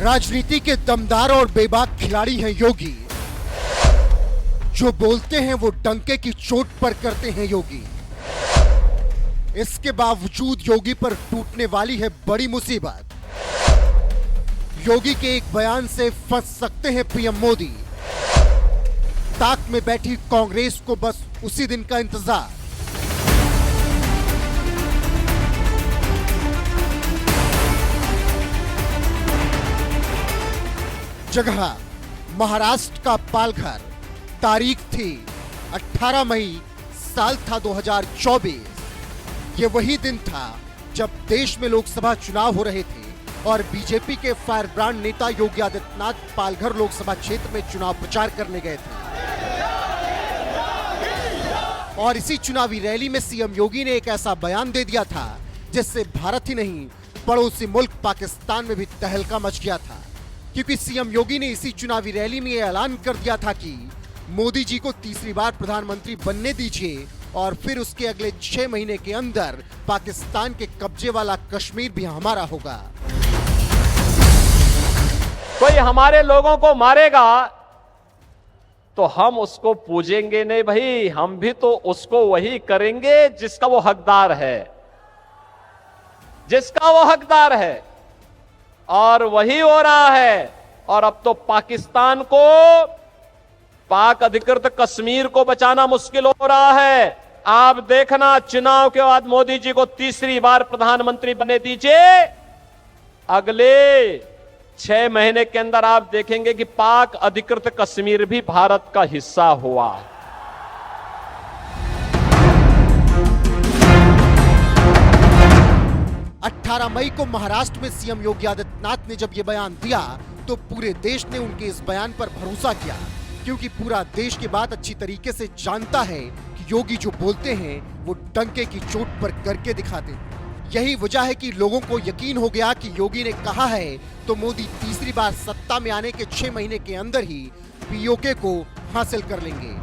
राजनीति के दमदार और बेबाक खिलाड़ी हैं योगी। जो बोलते हैं वो डंके की चोट पर करते हैं योगी। इसके बावजूद योगी पर टूटने वाली है बड़ी मुसीबत। योगी के एक बयान से फंस सकते हैं पीएम मोदी। ताक में बैठी कांग्रेस को बस उसी दिन का इंतजार। जगह महाराष्ट्र का पालघर। तारीख थी 18 मई, साल था 2024। ये वही दिन था जब देश में लोकसभा चुनाव हो रहे थे और बीजेपी के फायर ब्रांड नेता योगी आदित्यनाथ पालघर लोकसभा क्षेत्र में चुनाव प्रचार करने गए थे। और इसी चुनावी रैली में सीएम योगी ने एक ऐसा बयान दे दिया था जिससे भारत ही नहीं पड़ोसी मुल्क पाकिस्तान में भी तहलका मच गया था। क्योंकि सीएम योगी ने इसी चुनावी रैली में यह ऐलान कर दिया था कि मोदी जी को तीसरी बार प्रधानमंत्री बनने दीजिए और फिर उसके अगले 6 महीने के अंदर पाकिस्तान के कब्जे वाला कश्मीर भी हमारा होगा। कोई हमारे लोगों को मारेगा तो हम उसको पूजेंगे नहीं भाई, हम भी तो उसको वही करेंगे जिसका वो हकदार है, जिसका वो हकदार है। और वही हो रहा है। और अब तो पाकिस्तान को, पाक अधिकृत कश्मीर को बचाना मुश्किल हो रहा है। आप देखना, चुनाव के बाद मोदी जी को तीसरी बार प्रधानमंत्री बनने दीजिए, अगले 6 महीने के अंदर आप देखेंगे कि पाक अधिकृत कश्मीर भी भारत का हिस्सा हुआ। 18 मई को महाराष्ट्र में सीएम योगी आदित्यनाथ ने जब ये बयान दिया तो पूरे देश ने उनके इस बयान पर भरोसा किया, क्योंकि पूरा देश की बात अच्छी तरीके से जानता है कि योगी जो बोलते हैं वो डंके की चोट पर करके दिखाते हैं। यही वजह है कि लोगों को यकीन हो गया कि योगी ने कहा है तो मोदी तीसरी बार सत्ता में आने के 6 महीने के अंदर ही पीओके को हासिल कर लेंगे।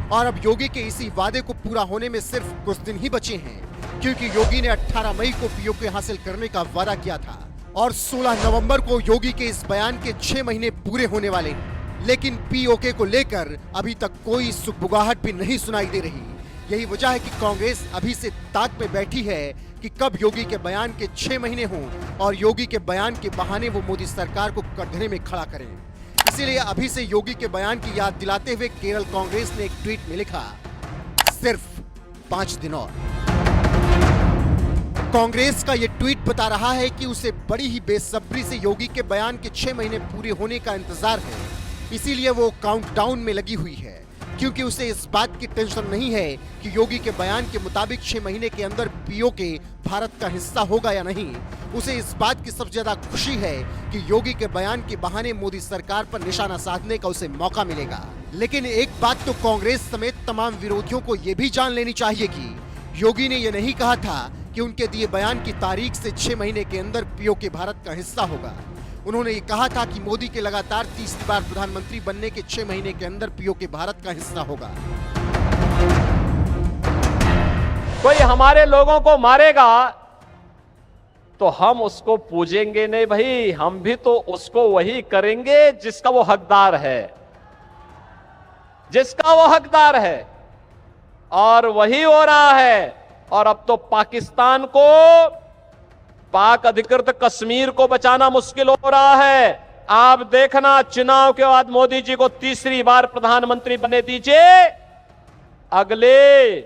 और अब योगी के इसी वादे को पूरा होने में सिर्फ कुछ दिन ही बचे हैं, क्योंकि योगी ने 18 मई को पीओके हासिल करने का वादा किया था और 16 नवंबर को योगी के इस बयान के 6 महीने पूरे होने वाले हैं। लेकिन पीओके को लेकर अभी तक कोई सुगबुगाहट भी नहीं सुनाई दे रही। यही वजह है कि कांग्रेस अभी से ताक में बैठी है कि कब योगी के बयान के 6 महीने हों और योगी के बयान के बहाने वो मोदी सरकार को कटघरे में खड़ा करें। इसीलिए अभी से योगी के बयान की याद दिलाते हुए केरल कांग्रेस ने एक ट्वीट में लिखा, सिर्फ 5 दिन और। कांग्रेस का यह ट्वीट बता रहा है कि उसे बड़ी ही बेसब्री से योगी के बयान के 6 महीने पूरे होने का इंतजार है। इसीलिए वो काउंटडाउन में लगी हुई है, क्योंकि उसे इस बात की टेंशन नहीं है कि योगी के बयान के मुताबिक 6 महीने के अंदर पीओके भारत का हिस्सा होगा या नहीं। उसे इस बात की सबसे ज्यादा खुशी है कि योगी के बयान के बहाने मोदी सरकार पर निशाना साधने का उसे मौका मिलेगा। लेकिन एक बात तो कांग्रेस समेत तमाम विरोधियों को यह भी जान लेनी चाहिए कि योगी ने यह नहीं कहा था कि उनके दिए बयान की तारीख से 6 महीने के अंदर पीओके भारत का हिस्सा होगा। उन्होंने ये कहा था कि मोदी के लगातार तीसरी बार प्रधानमंत्री बनने के 6 महीने के अंदर पीओके भारत का हिस्सा होगा। कोई हमारे लोगों को मारेगा तो हम उसको पूजेंगे नहीं भाई, हम भी तो उसको वही करेंगे जिसका वो हकदार है, जिसका वो हकदार है। और वही हो रहा है। और अब तो पाकिस्तान को, पाक अधिकृत कश्मीर को बचाना मुश्किल हो रहा है। आप देखना, चुनाव के बाद मोदी जी को तीसरी बार प्रधानमंत्री बनने दीजिए, अगले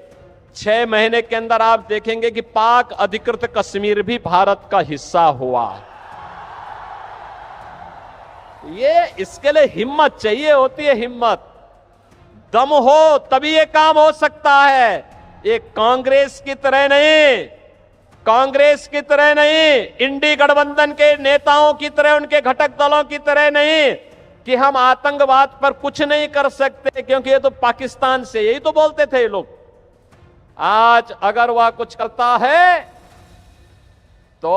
6 महीने के अंदर आप देखेंगे कि पाक अधिकृत कश्मीर भी भारत का हिस्सा हुआ। ये इसके लिए हिम्मत चाहिए होती है, हिम्मत, दम हो तभी ये काम हो सकता है। ये कांग्रेस की तरह नहीं, कांग्रेस की तरह नहीं, इंडी गठबंधन के नेताओं की तरह, उनके घटक दलों की तरह नहीं कि हम आतंकवाद पर कुछ नहीं कर सकते क्योंकि ये तो पाकिस्तान से, यही तो बोलते थे ये लोग। आज अगर वह कुछ करता है तो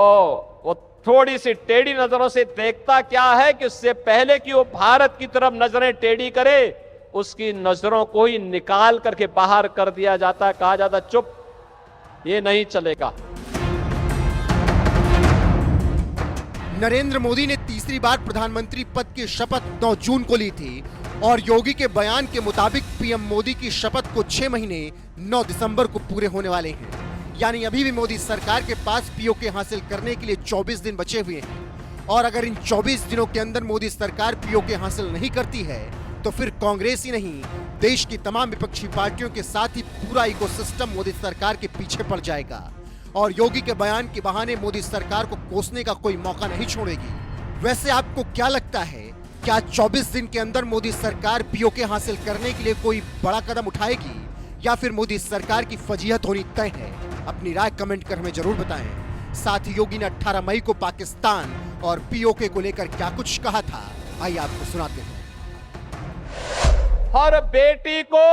वो थोड़ी सी टेढ़ी नजरों से देखता क्या है कि उससे पहले कि वो भारत की तरफ नजरें टेढ़ी करे, उसकी नजरों को ही निकाल करके बाहर कर दिया जाता है। कहा जाता चुप, ये नहीं चलेगा। नरेंद्र मोदी ने तीसरी बार प्रधानमंत्री पद की शपथ 9 जून को ली थी और योगी के बयान के मुताबिक पीएम मोदी की शपथ को 6 महीने 9 दिसंबर को पूरे होने वाले हैं। यानी अभी भी मोदी सरकार के पास पीओके हासिल करने के लिए 24 दिन बचे हुए हैं और अगर इन 24 दिनों के अंदर मोदी सरकार पीओके हासिल नहीं करती है तो फिर कांग्रेस ही नहीं, देश की तमाम विपक्षी पार्टियों के साथ ही पूरा इकोसिस्टम मोदी सरकार के पीछे पड़ जाएगा और योगी के बयान के बहाने मोदी सरकार को कोसने का कोई मौका नहीं छोड़ेगी। वैसे आपको क्या लगता है, क्या 24 दिन के अंदर मोदी सरकार पीओके हासिल करने के लिए कोई बड़ा कदम उठाएगी या फिर मोदी सरकार की फजीहत होनी तय है? अपनी राय कमेंट कर हमें जरूर बताएं। साथ ही योगी ने 18 मई को पाकिस्तान और पीओके को लेकर क्या कुछ कहा था, आइए आपको सुनाते हैं। हर बेटी को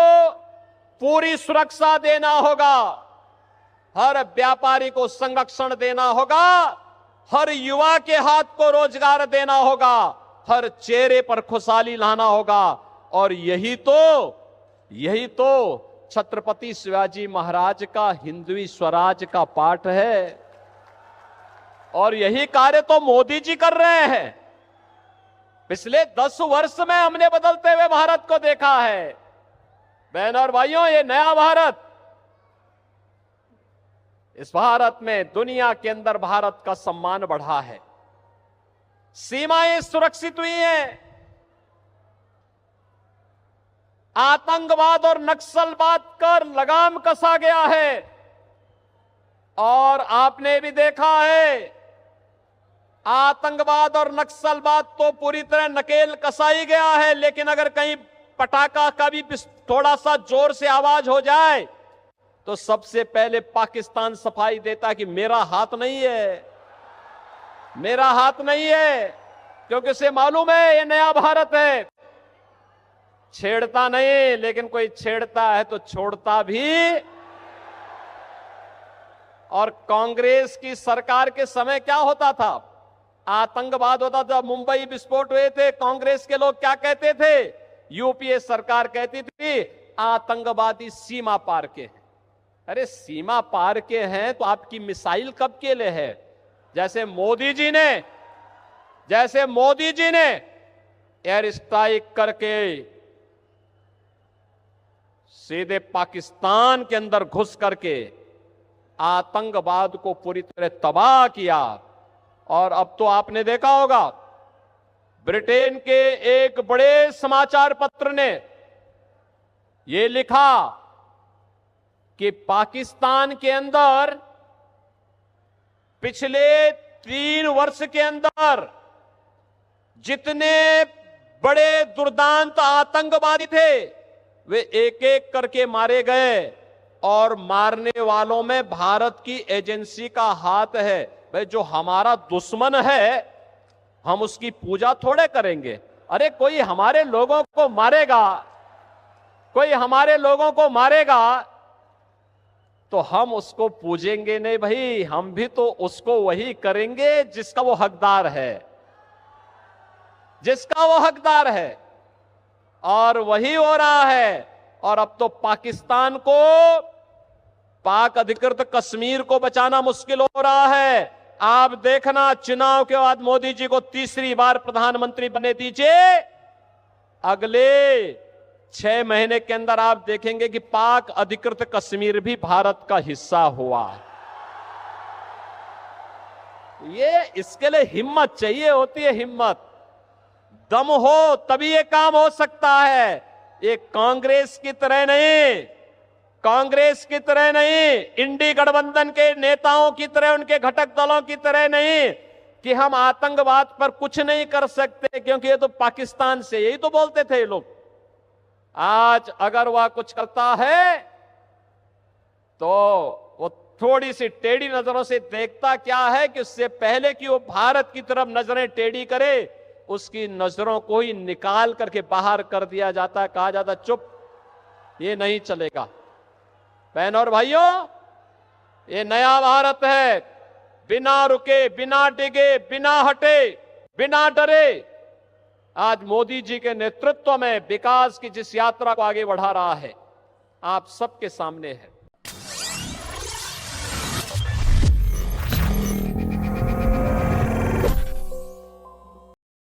पूरी सुरक्षा देना होगा, हर व्यापारी को संरक्षण देना होगा, हर युवा के हाथ को रोजगार देना होगा, हर चेहरे पर खुशहाली लाना होगा। और यही तो छत्रपति शिवाजी महाराज का हिंदवी स्वराज का पाठ है और यही कार्य तो मोदी जी कर रहे हैं। पिछले 10 वर्ष में हमने बदलते हुए भारत को देखा है। बहनों और भाइयों, ये नया भारत, इस भारत में दुनिया के अंदर भारत का सम्मान बढ़ा है, सीमाएं सुरक्षित हुई हैं, आतंकवाद और नक्सलवाद पर लगाम कसा गया है। और आपने भी देखा है, आतंकवाद और नक्सलवाद तो पूरी तरह नकेल कसाई गया है, लेकिन अगर कहीं पटाखा का भी थोड़ा सा जोर से आवाज हो जाए तो सबसे पहले पाकिस्तान सफाई देता कि मेरा हाथ नहीं है, मेरा हाथ नहीं है, क्योंकि उसे मालूम है ये नया भारत है। छेड़ता नहीं, लेकिन कोई छेड़ता है तो छोड़ता भी। और कांग्रेस की सरकार के समय क्या होता था, आतंकवाद होता था, मुंबई विस्फोट हुए थे, कांग्रेस के लोग क्या कहते थे, यूपीए सरकार कहती थी आतंकवादी सीमा पार के हैं। अरे सीमा पार के हैं तो आपकी मिसाइल कब के लिए है? जैसे मोदी जी ने एयर स्ट्राइक करके सीधे पाकिस्तान के अंदर घुस करके आतंकवाद को पूरी तरह तबाह किया। और अब तो आपने देखा होगा, ब्रिटेन के एक बड़े समाचार पत्र ने यह लिखा कि पाकिस्तान के अंदर पिछले 3 वर्ष के अंदर जितने बड़े दुर्दांत आतंकवादी थे वे एक एक करके मारे गए और मारने वालों में भारत की एजेंसी का हाथ है। भाई, जो हमारा दुश्मन है हम उसकी पूजा थोड़े करेंगे। अरे कोई हमारे लोगों को मारेगा तो हम उसको पूजेंगे नहीं भाई, हम भी तो उसको वही करेंगे जिसका वो हकदार है, और वही हो रहा है। और अब तो पाकिस्तान को, पाक अधिकृत कश्मीर को बचाना मुश्किल हो रहा है। आप देखना, चुनाव के बाद मोदी जी को तीसरी बार प्रधानमंत्री बने दीजिए, अगले 6 महीने के अंदर आप देखेंगे कि पाक अधिकृत कश्मीर भी भारत का हिस्सा हुआ। ये इसके लिए हिम्मत चाहिए होती है, हिम्मत, दम हो तभी ये काम हो सकता है। ये कांग्रेस की तरह नहीं, इंडी गठबंधन के नेताओं की तरह, उनके घटक दलों की तरह नहीं कि हम आतंकवाद पर कुछ नहीं कर सकते क्योंकि ये तो पाकिस्तान से, यही तो बोलते थे ये लोग। आज अगर वह कुछ करता है तो वो थोड़ी सी टेढ़ी नजरों से देखता क्या है कि उससे पहले कि वो भारत की तरफ नजरें टेढ़ी करे, उसकी नजरों को ही निकाल करके बाहर कर दिया जाता है, कहा जाता चुप, ये नहीं चलेगा। बहनों और भाइयों, ये नया भारत है, बिना रुके, बिना डिगे, बिना हटे, बिना डरे आज मोदी जी के नेतृत्व में विकास की जिस यात्रा को आगे बढ़ा रहा है, आप सबके सामने है।